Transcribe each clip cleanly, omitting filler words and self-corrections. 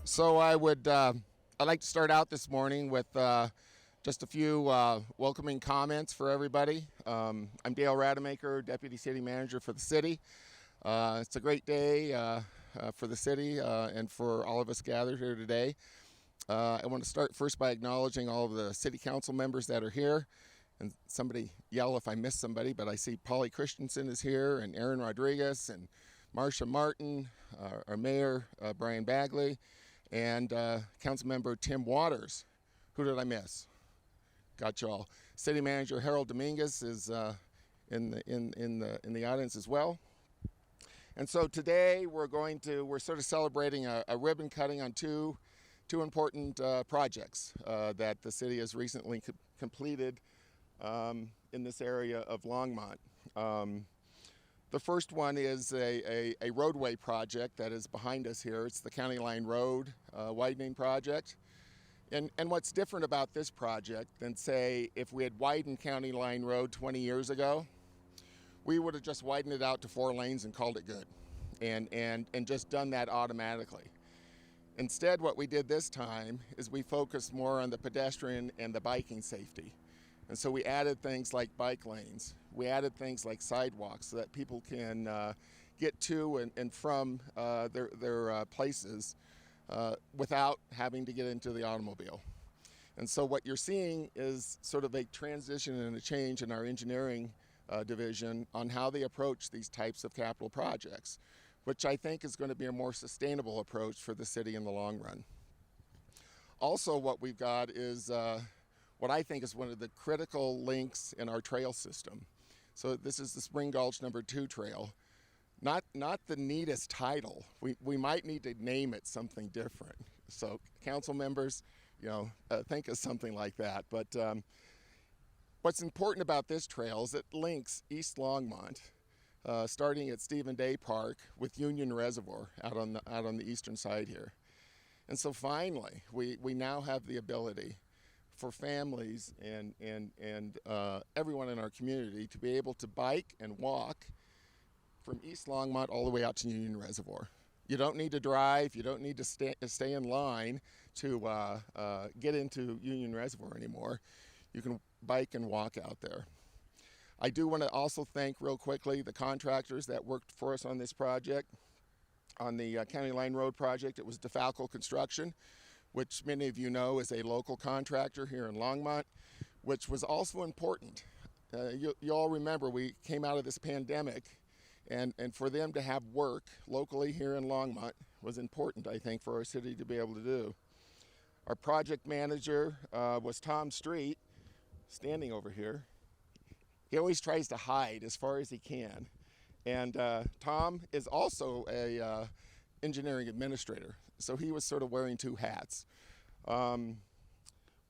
So I'd like to start out this morning with just a few welcoming comments for everybody. I'm Dale Rademacher, Deputy City Manager for the city. It's a great day for the city and for all of us gathered here today. I want to start first by acknowledging all of the city council members that are here. And somebody yell if I miss somebody, but I see Polly Christensen is here, and Aaron Rodriguez, and Marcia Martin, our mayor, Brian Bagley, and council member Tim Waters. Who did I miss? Got you all. City manager Harold Dominguez is in the audience as well. And so today we're sort of celebrating a ribbon cutting on two important projects that the city has recently completed in this area of Longmont. The first one is a roadway project that is behind us here. It's the County Line Road widening project. And what's different about this project than, say, if we had widened County Line Road 20 years ago, we would have just widened it out to 4 lanes and called it good and just done that automatically. Instead, what we did this time is we focused more on the pedestrian and the biking safety. And so we added things like bike lanes. We added things like sidewalks so that people can get to and from their places without having to get into the automobile. And so what you're seeing is sort of a transition and a change in our engineering division on how they approach these types of capital projects, which I think is going to be a more sustainable approach for the city in the long run. Also, what we've got is what I think is one of the critical links in our trail system. So this is the Spring Gulch number 2 trail. Not the neatest title. We might need to name it something different. So council members, think of something like that. But what's important about this trail is it links East Longmont, starting at Stephen Day Park, with Union Reservoir out on the eastern side here. And so finally, we now have the ability for families and everyone in our community to be able to bike and walk from East Longmont all the way out to Union Reservoir. You don't need to drive. You don't need to stay in line to get into Union Reservoir anymore. You can bike and walk out there. I do want to also thank real quickly the contractors that worked for us on this project. On the County Line Road project, it was DeFalco Construction, which many of you know is a local contractor here in Longmont, which was also important. You all remember we came out of this pandemic, and for them to have work locally here in Longmont was important, I think, for our city to be able to do. Our project manager was Tom Street, standing over here. He always tries to hide as far as he can. And Tom is also a engineering administrator, so he was sort of wearing 2 hats.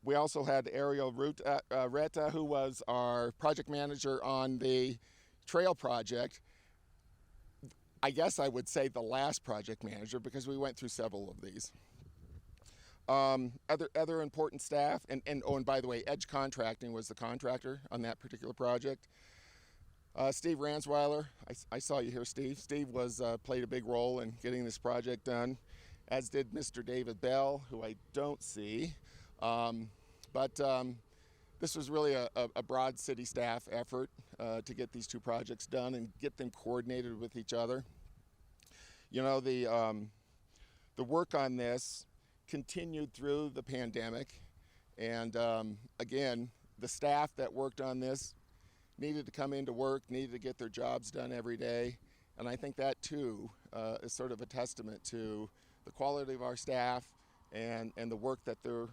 We also had Ariel Reta, who was our project manager on the trail project. I guess I would say the last project manager, because we went through several of these. Other important staff, and by the way, Edge Contracting was the contractor on that particular project. Steve Ransweiler, I saw you here, Steve. Steve played a big role in getting this project done, as did Mr. David Bell, who I don't see. But this was really a broad city staff effort to get these 2 projects done and get them coordinated with each other. The work on this continued through the pandemic, and again, the staff that worked on this needed to come into work, needed to get their jobs done every day, and I think that too is sort of a testament to the quality of our staff and the work that they're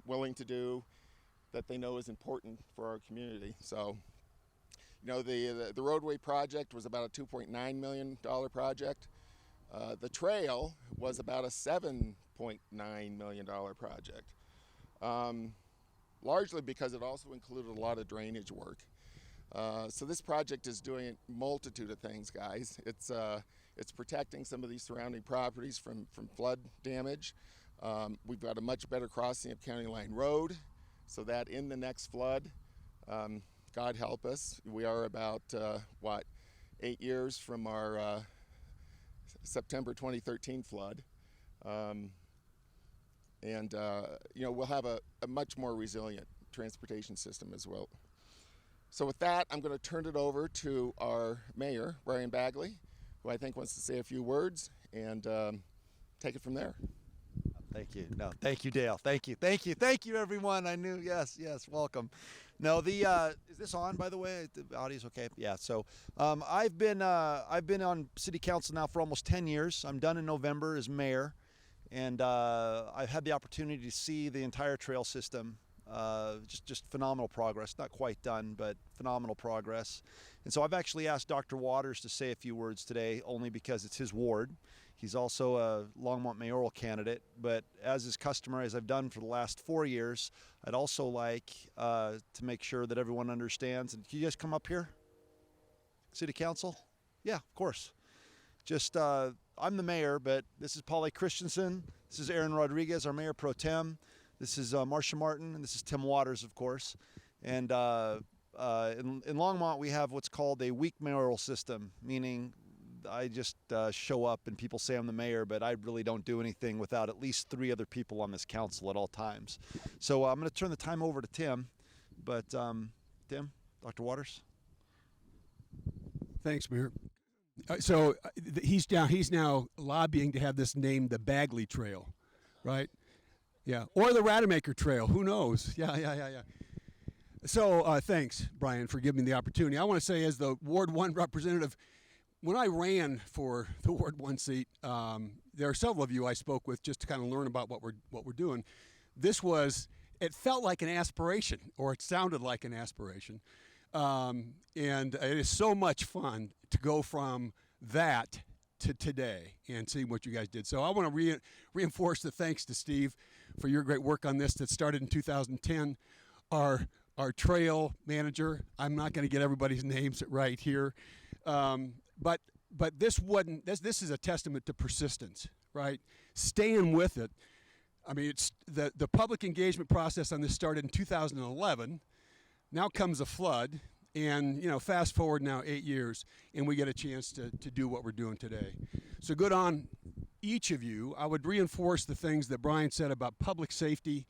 willing to do, that they know is important for our community. So, the roadway project was about a $2.9 million project. The trail was about a $7.9 million project, largely because it also included a lot of drainage work. So this project is doing a multitude of things, guys. It's protecting some of these surrounding properties from flood damage. We've got a much better crossing of County Line Road, so that in the next flood, God help us, we are about 8 years from our September 2013 flood. And we'll have a much more resilient transportation system as well. So with that, I'm going to turn it over to our mayor, Brian Bagley, who I think wants to say a few words and take it from there. Thank you. No, thank you, Dale. Thank you, everyone. I knew. Yes, welcome. No, is this on, by the way? The audio's okay. Yeah. So I've been on city council now for almost 10 years. I'm done in November as mayor, and I've had the opportunity to see the entire trail system. Just phenomenal progress. Not quite done, but phenomenal progress. And so I've actually asked Dr. Waters to say a few words today, only because it's his ward. He's also a Longmont mayoral candidate, but as is customary, as I've done for the last 4 years, I'd also like to make sure that everyone understands. And can you guys come up here? City Council? Yeah, of course. Just, I'm the mayor, but this is Paulie Christensen. This is Aaron Rodriguez, our mayor pro tem. This is Marcia Martin, and this is Tim Waters, of course. And in Longmont, we have what's called a weak mayoral system, meaning I just show up and people say I'm the mayor, but I really don't do anything without at least 3 other people on this council at all times. So I'm going to turn the time over to Tim. But Tim, Dr. Waters. Thanks, Mayor. He's now lobbying to have this named the Bagley Trail, right? Yeah, or the Rademacher Trail. Who knows? Yeah. So thanks, Brian, for giving me the opportunity. I want to say, as the Ward 1 representative, when I ran for the Ward 1 seat, there are several of you I spoke with just to kind of learn about what we're doing. It felt like an aspiration, or it sounded like an aspiration. And it is so much fun to go from that to today and see what you guys did. So I want to reinforce the thanks to Steve for your great work on this that started in 2010. Our trail manager, I'm not going to get everybody's names right here, but this is a testament to persistence, right? Staying with it. I mean, it's the public engagement process on this started in 2011. Now comes a flood, and fast forward now 8 years, and we get a chance to do what we're doing today. So good on each of you. I would reinforce the things that Brian said about public safety,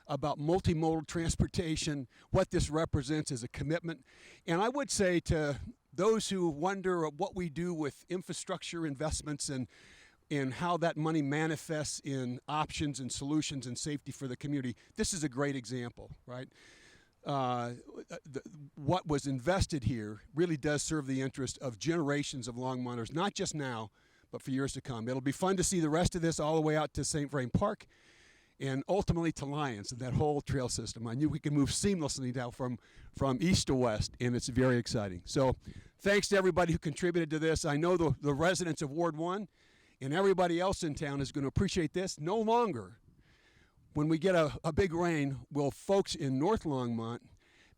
about multimodal transportation, what this represents as a commitment. And I would say to those who wonder what we do with infrastructure investments and how that money manifests in options and solutions and safety for the community, this is a great example, right? What was invested here really does serve the interest of generations of Longmonters, not just now, but for years to come. It'll be fun to see the rest of this all the way out to St. Vrain Park and ultimately to Lyons and that whole trail system. I knew we could move seamlessly now from east to west, and it's very exciting. So thanks to everybody who contributed to this. I know the residents of Ward 1 and everybody else in town is going to appreciate this. No longer, when we get a big rain, will folks in North Longmont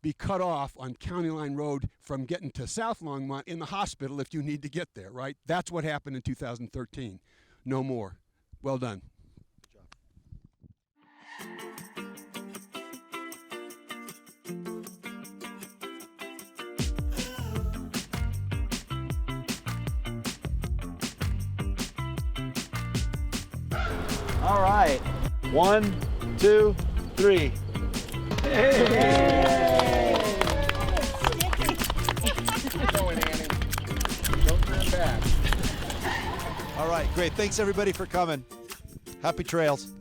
be cut off on County Line Road from getting to South Longmont in the hospital if you need to get there, right? That's what happened in 2013. No more. Well done. All right. 1, 2, 3. Hey! Keep going, Annie. Don't turn back. All right, great. Thanks everybody for coming. Happy trails.